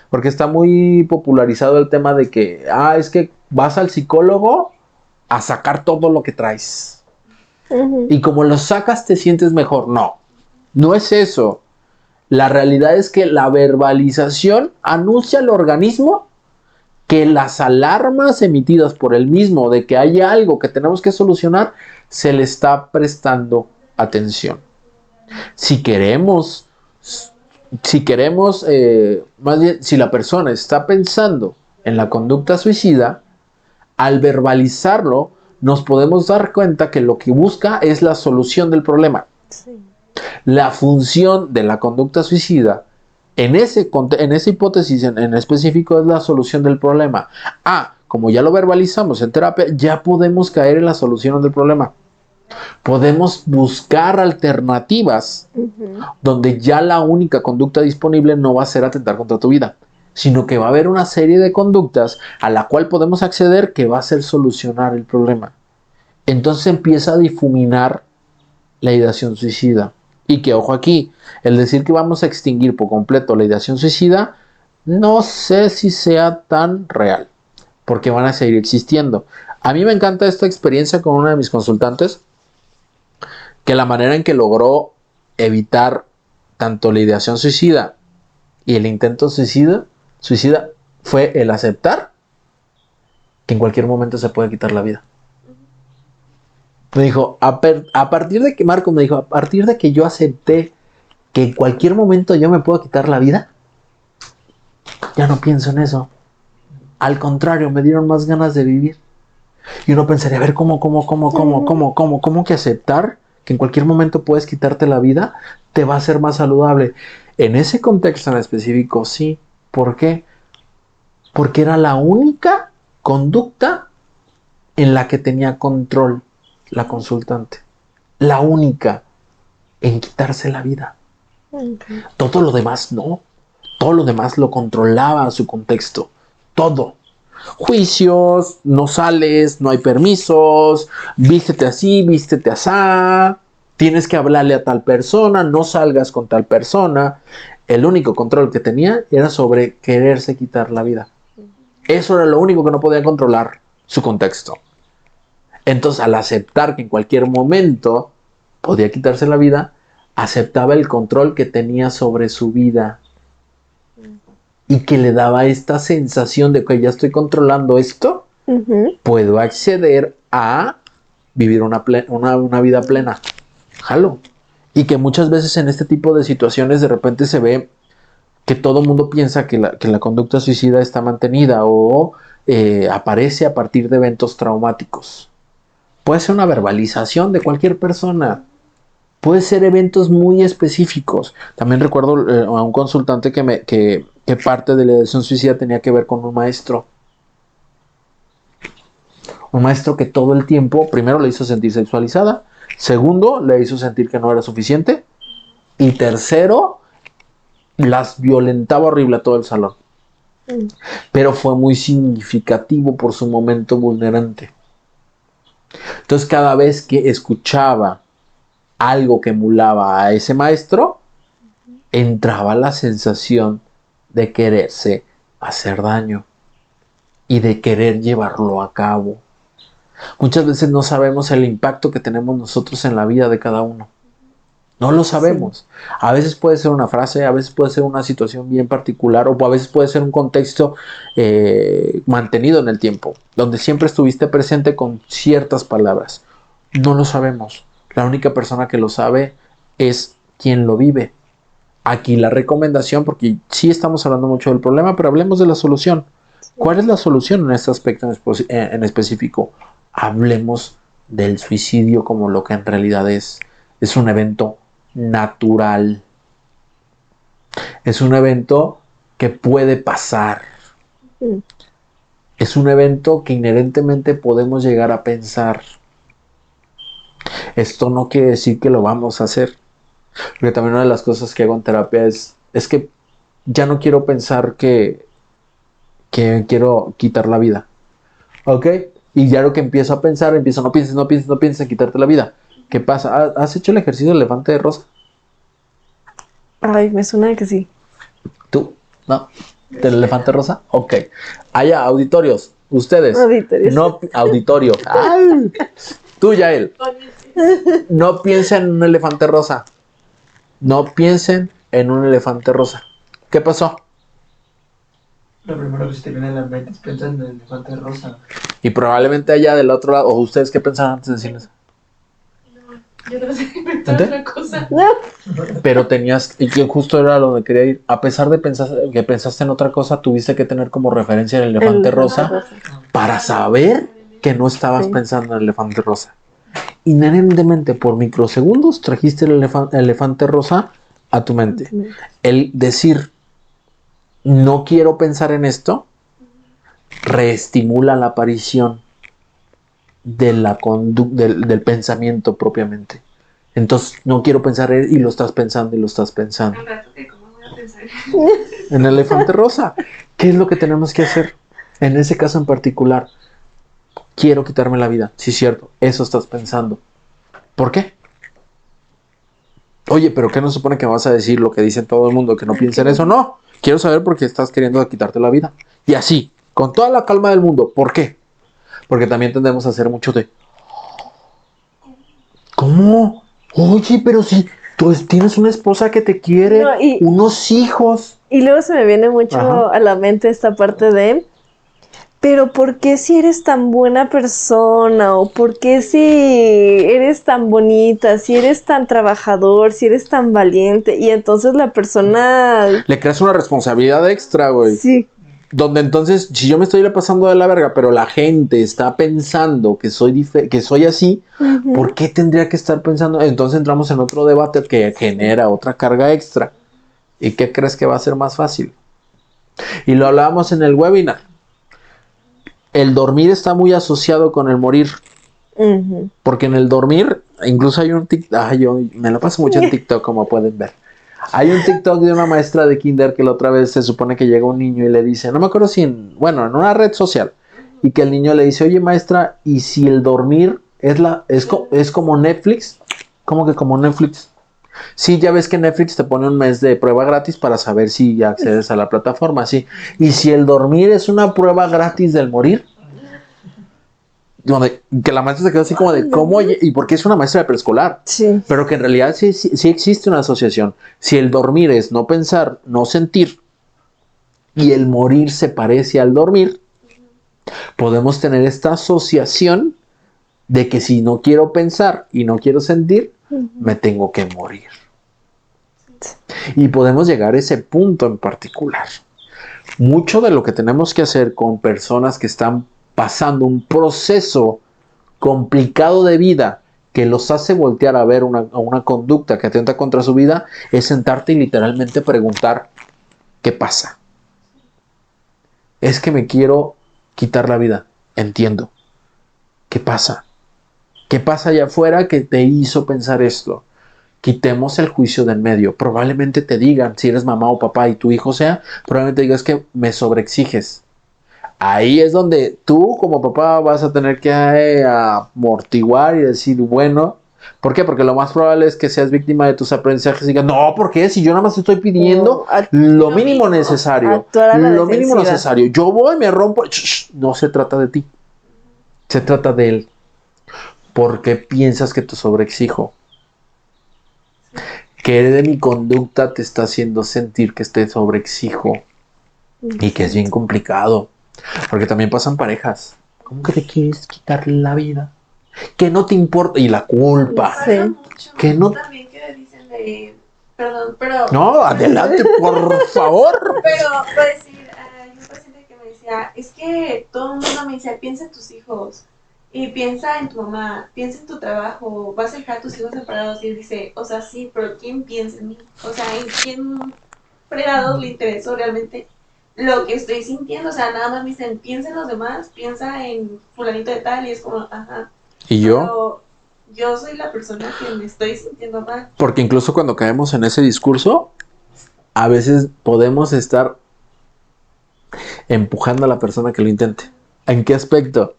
porque está muy popularizado el tema de que, es que vas al psicólogo a sacar todo lo que traes. Y como lo sacas te sientes mejor. No, no es eso. La realidad es que la verbalización anuncia al organismo que las alarmas emitidas por el mismo de que hay algo que tenemos que solucionar, se le está prestando atención. Si queremos, más bien, si la persona está pensando en la conducta suicida, al verbalizarlo, nos podemos dar cuenta que lo que busca es la solución del problema. Sí. La función de la conducta suicida en esa hipótesis en específico es la solución del problema. Como ya lo verbalizamos en terapia, ya podemos caer en la solución del problema. Podemos buscar alternativas donde ya la única conducta disponible no va a ser atentar contra tu vida, sino que va a haber una serie de conductas a la cual podemos acceder que va a ser solucionar el problema. Entonces empieza a difuminar la ideación suicida. Y que, ojo aquí, el decir que vamos a extinguir por completo la ideación suicida, no sé si sea tan real, porque van a seguir existiendo. A mí me encanta esta experiencia con una de mis consultantes, que la manera en que logró evitar tanto la ideación suicida y el intento suicida fue el aceptar que en cualquier momento se puede quitar la vida. Me dijo, a partir de que, Marco me dijo, a partir de que yo acepté que en cualquier momento yo me puedo quitar la vida, ya no pienso en eso. Al contrario, me dieron más ganas de vivir. Y uno pensaría, a ver, ¿cómo que aceptar que en cualquier momento puedes quitarte la vida te va a hacer más saludable? En ese contexto en específico, sí. ¿Por qué? Porque era la única conducta en la que tenía control la consultante. La única en quitarse la vida. Todo lo demás no. Todo lo demás lo controlaba a su contexto. Todo. Juicios, no sales, no hay permisos, vístete así, vístete asá, tienes que hablarle a tal persona, no salgas con tal persona. El único control que tenía era sobre quererse quitar la vida. Eso era lo único que no podía controlar, su contexto. Entonces, al aceptar que en cualquier momento podía quitarse la vida, aceptaba el control que tenía sobre su vida. Y que le daba esta sensación de que ya estoy controlando esto, puedo acceder a vivir una vida plena. Jalo. Y que muchas veces en este tipo de situaciones de repente se ve que todo el mundo piensa que la conducta suicida está mantenida o aparece a partir de eventos traumáticos. Puede ser una verbalización de cualquier persona. Puede ser eventos muy específicos. También recuerdo a un consultante que parte de la ideación suicida tenía que ver con un maestro. Un maestro que todo el tiempo, primero le hizo sentir sexualizada, segundo, le hizo sentir que no era suficiente, y tercero, las violentaba horrible a todo el salón. Pero fue muy significativo por su momento vulnerante. Entonces, cada vez que escuchaba algo que emulaba a ese maestro, entraba la sensación de quererse hacer daño y de querer llevarlo a cabo. Muchas veces no sabemos el impacto que tenemos nosotros en la vida de cada uno. No lo sabemos. Sí. A veces puede ser una frase, a veces puede ser una situación bien particular, o a veces puede ser un contexto mantenido en el tiempo, donde siempre estuviste presente con ciertas palabras. No lo sabemos. La única persona que lo sabe es quien lo vive. Aquí la recomendación, porque sí estamos hablando mucho del problema, pero hablemos de la solución. ¿Cuál es la solución en este aspecto en específico? Hablemos del suicidio como lo que en realidad es. Es un evento natural. Es un evento que puede pasar. Es un evento que inherentemente podemos llegar a pensar. Esto no quiere decir que lo vamos a hacer. Porque también una de las cosas que hago en terapia es que ya no quiero pensar que quiero quitar la vida. ¿Ok? Y ya lo que empiezo a pensar, no pienses en quitarte la vida. ¿Qué pasa? ¿Has hecho el ejercicio del elefante rosa? Ay, me suena que sí. ¿No? ¿Del elefante rosa? Ok. Allá, auditorios. Ustedes. Auditorios. No, auditorio. ¡Ay! Tú, Yael. No piensen en un elefante rosa. No piensen en un elefante rosa. ¿Qué pasó? Lo primero que se te viene a la mente es pensar en el elefante rosa. Y probablemente allá del otro lado, o ustedes qué pensaban antes de decirles. Yo creo que inventé otra cosa. Pero tenías, y que justo era lo donde quería ir, a pesar de pensar, que pensaste en otra cosa, tuviste que tener como referencia el elefante rosa para saber que no estabas Sí. pensando en el elefante rosa. Inherentemente, por microsegundos, trajiste el elefante rosa a tu mente. El decir, no quiero pensar en esto, reestimula la aparición de la del pensamiento propiamente. Entonces, no quiero pensar y lo estás pensando y lo estás pensando. Al rato que cómo voy a pensar. En el elefante rosa, ¿qué es lo que tenemos que hacer? En ese caso en particular, quiero quitarme la vida. Sí, cierto, eso estás pensando. ¿Por qué? Oye, pero ¿qué no supone que vas a decir lo que dice todo el mundo, que no piensen eso? No, quiero saber por qué estás queriendo quitarte la vida. Y así, con toda la calma del mundo. ¿Por qué? Porque también tendemos a hacer mucho de... ¿Cómo? Oye, pero si tú tienes una esposa que te quiere, No, unos hijos. Y luego se me viene mucho Ajá. a la mente esta parte de, pero ¿por qué si eres tan buena persona? ¿O por qué si eres tan bonita? Si eres tan trabajador, si eres tan valiente. Y entonces la persona, Le creas una responsabilidad extra, güey. sí, Donde entonces, si yo me estoy pasando de la verga, pero la gente está pensando que que soy así, ¿por qué tendría que estar pensando? Entonces entramos en otro debate que genera otra carga extra. ¿Y qué crees que va a ser más fácil? Y lo hablábamos en el webinar. El dormir está muy asociado con el morir. ujú, Porque en el dormir, incluso hay un TikTok, yo me lo paso mucho en TikTok, como pueden ver. Hay un TikTok de una maestra de kinder que la otra vez se supone que llega un niño y le dice, no me acuerdo si en una red social, y que el niño le dice, oye maestra, ¿y si el dormir es como Netflix? ¿Cómo que como Netflix? Sí, ya ves que Netflix te pone un mes de prueba gratis para saber si ya accedes a la plataforma, sí. ¿Y si el dormir es una prueba gratis del morir? Que la maestra se quedó así como de cómo y porque es una maestra de preescolar, sí, pero que en realidad sí existe una asociación. Si el dormir es no pensar, no sentir, y el morir se parece al dormir, podemos tener esta asociación de que si no quiero pensar y no quiero sentir, me tengo que morir. Y podemos llegar a ese punto en particular. Mucho de lo que tenemos que hacer con personas que están pasando un proceso complicado de vida que los hace voltear a ver una conducta que atenta contra su vida es sentarte y literalmente preguntar ¿qué pasa? Es que me quiero quitar la vida. Entiendo. ¿Qué pasa? ¿Qué pasa allá afuera que te hizo pensar esto? Quitemos el juicio del medio. Probablemente te digan, si eres mamá o papá y tu hijo sea, probablemente digas que me sobreexiges. Ahí es donde tú como papá vas a tener que amortiguar y decir, bueno, ¿por qué? Porque lo más probable es que seas víctima de tus aprendizajes y digas, no, ¿por qué? Si yo nada más estoy pidiendo lo mínimo necesario. actuar a la Lo mínimo defensiva. necesario. Yo voy, me rompo. No se trata de ti. Se trata de él. ¿Por qué piensas que te sobreexijo? ¿Qué de mi conducta te está haciendo sentir que te sobreexijo? Y que es bien complicado. Porque también pasan parejas. ¿Cómo que te quieres quitar la vida? Que no te importa. Y la culpa. Sí. Mucho. Que no. También que dicen de... Perdón, pero... No, adelante, por favor. Pero, voy a decir, hay un paciente que me decía, es que todo el mundo me decía, piensa en tus hijos, y piensa en tu mamá, piensa en tu trabajo, vas a dejar a tus hijos separados, y él dice, o sea, sí, pero ¿quién piensa en mí? O sea, ¿en quién fregados le interesó realmente lo que estoy sintiendo? O sea, nada más me dicen, piensa en los demás, piensa en fulanito de tal, y es como, ajá, Y yo, pero yo soy la persona que me estoy sintiendo mal. porque incluso cuando caemos en ese discurso, a veces podemos estar empujando a la persona que lo intente. ¿En qué aspecto?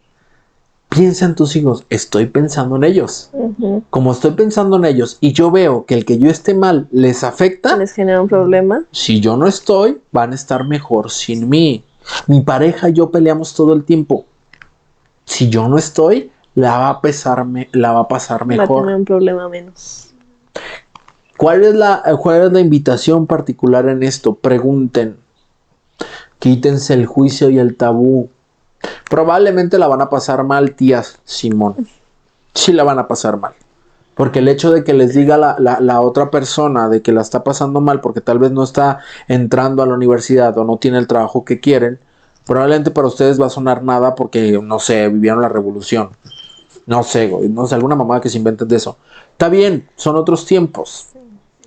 piensa en tus hijos, estoy pensando en ellos. Ujú. Como estoy pensando en ellos y yo veo que el que yo esté mal les afecta, Les genera un problema. si yo no estoy, van a estar mejor sin mí. Mi pareja y yo peleamos todo el tiempo. Si yo no estoy, la va a pasar Va a mejor. tener un problema menos. ¿Cuál es la invitación particular en esto? Pregunten. Quítense el juicio y el tabú. Probablemente la van a pasar mal, tías Simón. Sí la van a pasar mal. Porque el hecho de que les diga la otra persona de que la está pasando mal porque tal vez no está entrando a la universidad o no tiene el trabajo que quieren, probablemente para ustedes va a sonar nada porque, no sé, vivieron la revolución. No sé, güey, no sé, alguna mamada que se inventen de eso. Está bien, son otros tiempos.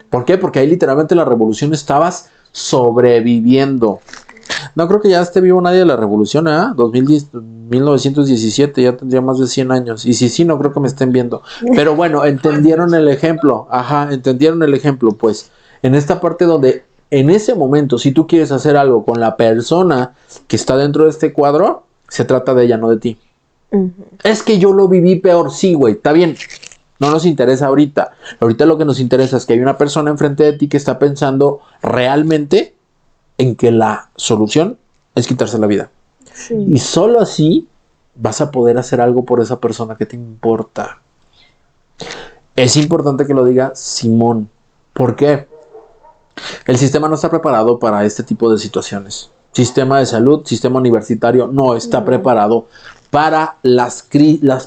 ¿Por qué? Porque ahí literalmente la revolución estabas sobreviviendo. No creo que ya esté vivo nadie de la revolución, ¿eh? 1917, ya tendría más de 100 años. Y sí, no creo que me estén viendo. Pero bueno, entendieron el ejemplo. Ajá, entendieron el ejemplo. Pues en esta parte donde en ese momento, si tú quieres hacer algo con la persona que está dentro de este cuadro, se trata de ella, no de ti. Ujú. Es que yo lo viví peor, sí, güey, está bien. No nos interesa ahorita. Ahorita lo que nos interesa es que hay una persona enfrente de ti que está pensando realmente en que la solución es quitarse la vida. Sí. Y solo así vas a poder hacer algo por esa persona que te importa. Es importante que lo diga Simón. ¿Por qué? El sistema no está preparado para este tipo de situaciones. Sistema de salud, sistema universitario no está preparado para las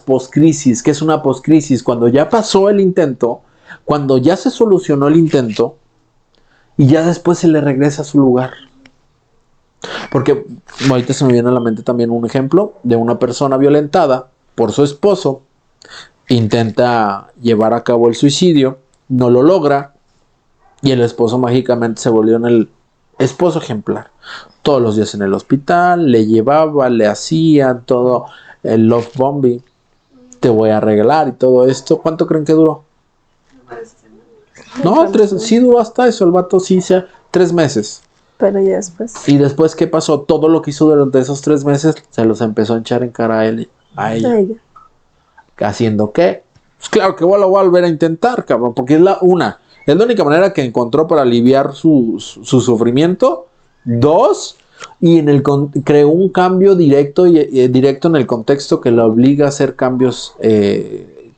postcrisis. ¿Qué es una postcrisis? Cuando ya pasó el intento, cuando ya se solucionó el intento y ya después se le regresa a su lugar. Porque ahorita se me viene a la mente también un ejemplo de una persona violentada por su esposo, intenta llevar a cabo el suicidio, no lo logra y el esposo mágicamente se volvió en el esposo ejemplar. Todos los días en el hospital, le llevaba, le hacía todo el love bombing, te voy a arreglar y todo esto. ¿Cuánto creen que duró? No, sí duró hasta eso, el vato sí, 3 meses. Pero ya después. Y después, ¿qué pasó? Todo lo que hizo durante esos 3 meses se los empezó a echar en cara a él, a ella. A ella. ¿Haciendo qué? Pues claro que lo voy a volver a intentar, cabrón, porque es la única manera que encontró para aliviar su sufrimiento. 2, y creó un cambio directo directo en el contexto que la obliga a hacer cambios,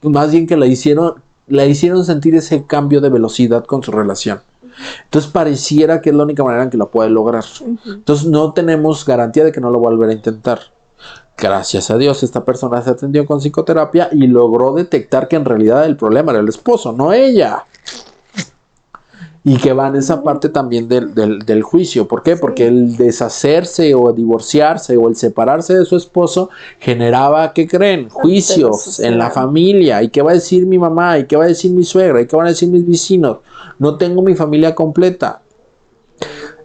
más bien que la hicieron sentir ese cambio de velocidad con su relación. Entonces pareciera que es la única manera en que lo puede lograr. Entonces no tenemos garantía de que no lo va a volver a intentar. Gracias a Dios esta persona se atendió con psicoterapia y logró detectar que en realidad el problema era el esposo, no ella. Y que va en esa parte también del juicio. ¿Por qué? Porque el deshacerse o divorciarse o el separarse de su esposo generaba, ¿qué creen? Juicios en la familia. ¿Y qué va a decir mi mamá? ¿Y qué va a decir mi suegra? ¿Y qué van a decir mis vecinos? No tengo mi familia completa.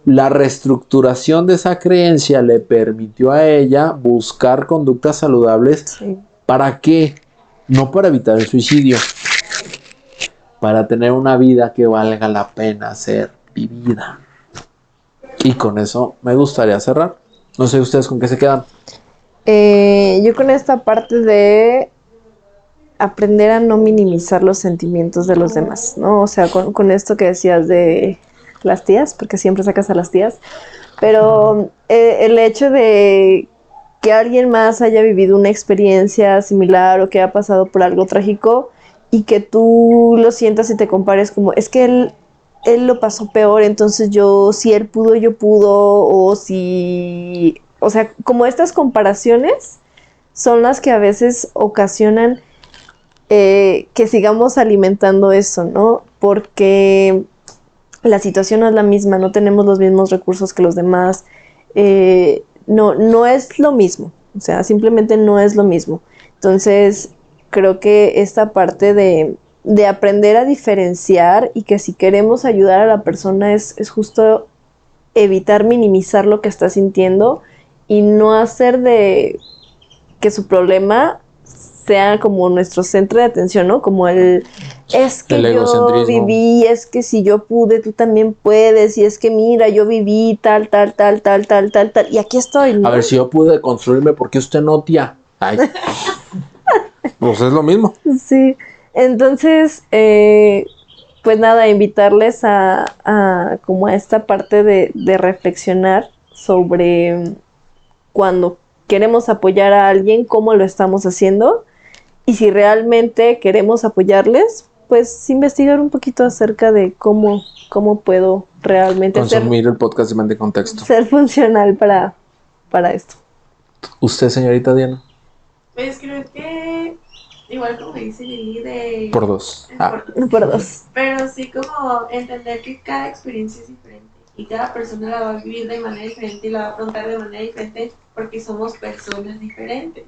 La reestructuración de esa creencia le permitió a ella buscar conductas saludables. Sí. ¿Para qué? No para evitar el suicidio, para tener una vida que valga la pena ser vivida. Y con eso me gustaría cerrar. No sé ustedes con qué se quedan. Yo con esta parte de aprender a no minimizar los sentimientos de los demás, ¿no? O sea, con esto que decías de las tías, porque siempre sacas a las tías, pero el hecho de que alguien más haya vivido una experiencia similar o que haya pasado por algo trágico y que tú lo sientas y te compares como, es que él lo pasó peor, entonces si él pudo, yo pudo, o sea, como estas comparaciones son las que a veces ocasionan que sigamos alimentando eso, ¿no? Porque la situación no es la misma, no tenemos los mismos recursos que los demás, no es lo mismo, o sea, simplemente no es lo mismo. Entonces, creo que esta parte de aprender a diferenciar y que si queremos ayudar a la persona es justo evitar minimizar lo que está sintiendo y no hacer de que su problema sea como nuestro centro de atención, ¿no? Como es que yo viví, es que si yo pude, tú también puedes, y es que mira, yo viví tal, y aquí estoy, ¿no? A ver, si yo pude construirme, ¿por qué usted no, tía? Ay. Pues es lo mismo. Sí, entonces, pues nada, invitarles a como a esta parte de reflexionar sobre cuando queremos apoyar a alguien, cómo lo estamos haciendo y si realmente queremos apoyarles, pues investigar un poquito acerca de cómo puedo realmente Consumir el podcast de Mente Contexto. ser funcional para esto. ¿Usted, señorita Diana? Pues creo que, igual como dice Lili, Por 2. Por 2. Pero sí como entender que cada experiencia es diferente y cada persona la va a vivir de manera diferente y la va a afrontar de manera diferente porque somos personas diferentes.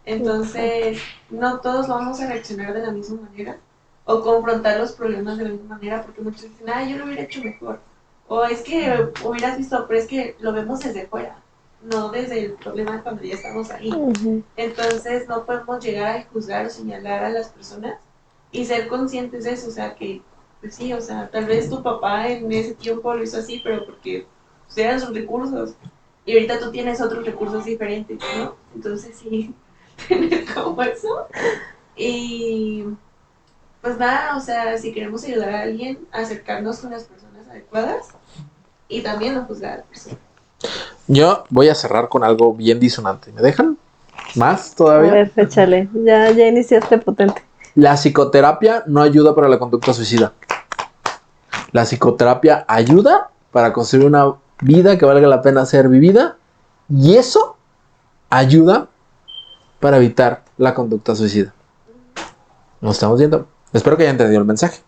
Entonces, no todos vamos a reaccionar de la misma manera o confrontar los problemas de la misma manera porque muchos dicen, yo lo hubiera hecho mejor. O es que hubieras visto, pero es que lo vemos desde fuera, no desde el problema cuando ya estamos ahí. Entonces, no podemos llegar a juzgar o señalar a las personas y ser conscientes de eso, o sea, que, pues sí, o sea, tal vez tu papá en ese tiempo lo hizo así, pero porque pues, eran sus recursos, y ahorita tú tienes otros recursos diferentes, ¿no? Entonces sí, tener como eso, y pues nada, o sea, si queremos ayudar a alguien, acercarnos con las personas adecuadas, y también no juzgar a la persona. Yo voy a cerrar con algo bien disonante. ¿Me dejan? ¿Más A todavía? ver, échale. Ya iniciaste potente. La psicoterapia no ayuda para la conducta suicida. La psicoterapia ayuda para construir una vida que valga la pena ser vivida y eso ayuda para evitar la conducta suicida. Nos estamos viendo. Espero que hayan entendido el mensaje.